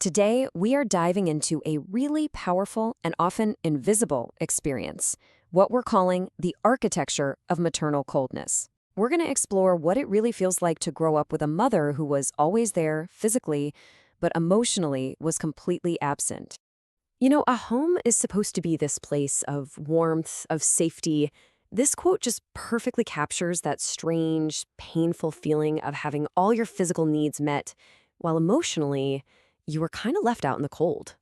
Today, we are diving into a really powerful and often invisible experience, what we're calling the architecture of maternal coldness. We're going to explore what it really feels like to grow up with a mother who was always there physically, but emotionally was completely absent. You know, a home is supposed to be this place of warmth, of safety. This quote just perfectly captures that strange, painful feeling of having all your physical needs met, while emotionally, you were kind of left out in the cold.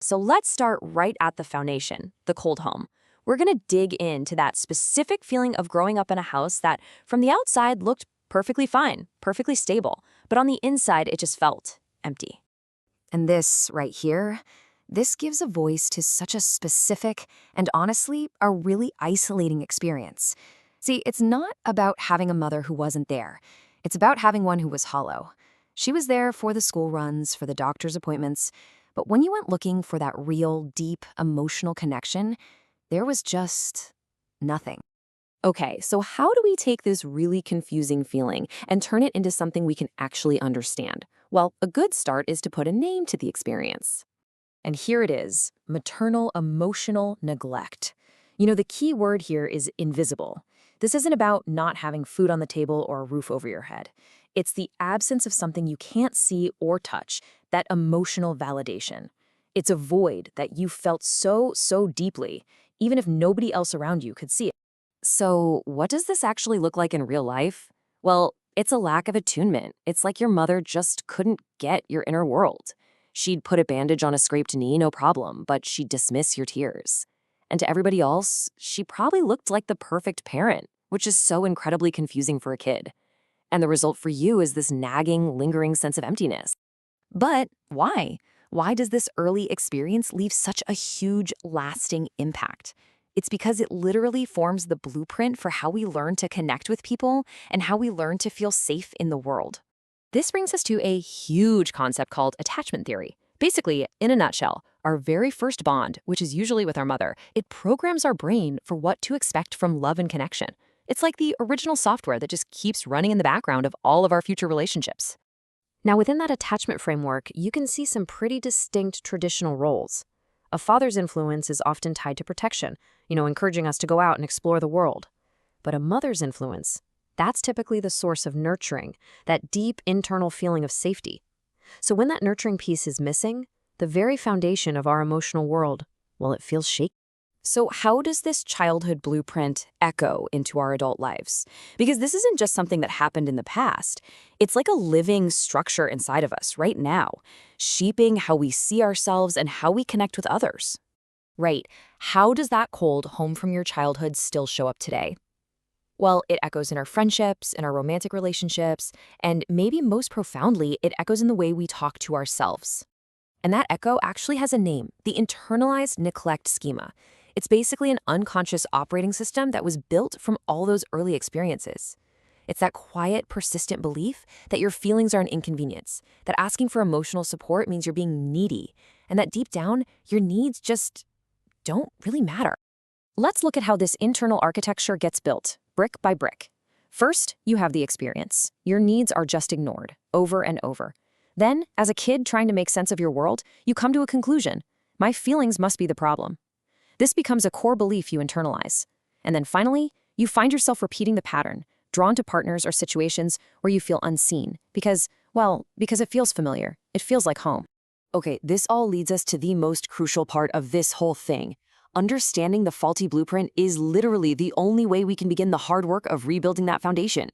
So let's start right at the foundation, the cold home. We're going to dig into that specific feeling of growing up in a house that, from the outside, looked perfectly fine, perfectly stable, but on the inside, it just felt empty. And this right here, this gives a voice to such a specific and honestly, a really isolating experience. See, it's not about having a mother who wasn't there. It's about having one who was hollow. She was there for the school runs, for the doctor's appointments, but when you went looking for that real, deep, emotional connection, there was just nothing. Okay, so how do we take this really confusing feeling and turn it into something we can actually understand? Well, a good start is to put a name to the experience. And here it is, maternal emotional neglect. You know, the key word here is invisible. This isn't about not having food on the table or a roof over your head. It's the absence of something you can't see or touch, that emotional validation. It's a void that you felt so deeply, even if nobody else around you could see it. So, what does this actually look like in real life? Well, it's a lack of attunement. It's like your mother just couldn't get your inner world. She'd put a bandage on a scraped knee, no problem, but she'd dismiss your tears. And to everybody else, she probably looked like the perfect parent, which is so incredibly confusing for a kid. And the result for you is this nagging, lingering sense of emptiness. But why? Why does this early experience leave such a huge, lasting impact? It's because it literally forms the blueprint for how we learn to connect with people and how we learn to feel safe in the world. This brings us to a huge concept called attachment theory. Basically, in a nutshell, our very first bond, which is usually with our mother, it programs our brain for what to expect from love and connection. It's like the original software that just keeps running in the background of all of our future relationships. Now, within that attachment framework, you can see some pretty distinct traditional roles. A father's influence is often tied to protection, encouraging us to go out and explore the world. But a mother's influence, that's typically the source of nurturing, that deep internal feeling of safety. So when that nurturing piece is missing, the very foundation of our emotional world, well, it feels shaky. So how does this childhood blueprint echo into our adult lives? Because this isn't just something that happened in the past. It's like a living structure inside of us right now, shaping how we see ourselves and how we connect with others. Right. How does that cold home from your childhood still show up today? Well, it echoes in our friendships, in our romantic relationships, and maybe most profoundly, it echoes in the way we talk to ourselves. And that echo actually has a name, the internalized neglect schema. It's basically an unconscious operating system that was built from all those early experiences. It's that quiet, persistent belief that your feelings are an inconvenience, that asking for emotional support means you're being needy, and that deep down, your needs just don't really matter. Let's look at how this internal architecture gets built, brick by brick. First, you have the experience. Your needs are just ignored, over and over. Then, as a kid trying to make sense of your world, you come to a conclusion. My feelings must be the problem. This becomes a core belief you internalize. And then finally, you find yourself repeating the pattern, drawn to partners or situations where you feel unseen because it feels familiar. It feels like home. Okay, this all leads us to the most crucial part of this whole thing. Understanding the faulty blueprint is literally the only way we can begin the hard work of rebuilding that foundation.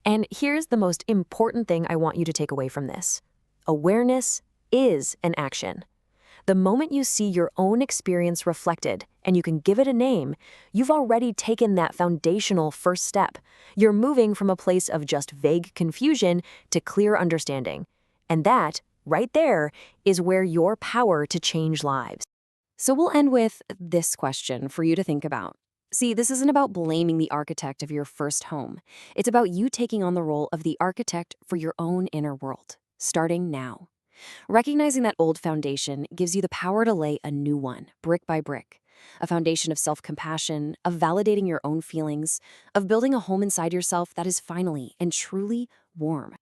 And here's the most important thing I want you to take away from this. Awareness is an action. The moment you see your own experience reflected and you can give it a name, you've already taken that foundational first step. You're moving from a place of just vague confusion to clear understanding. And that, right there, is where your power to change lives. So we'll end with this question for you to think about. See, this isn't about blaming the architect of your first home. It's about you taking on the role of the architect for your own inner world, starting now. Recognizing that old foundation gives you the power to lay a new one, brick by brick. A foundation of self-compassion, of validating your own feelings, of building a home inside yourself that is finally and truly warm.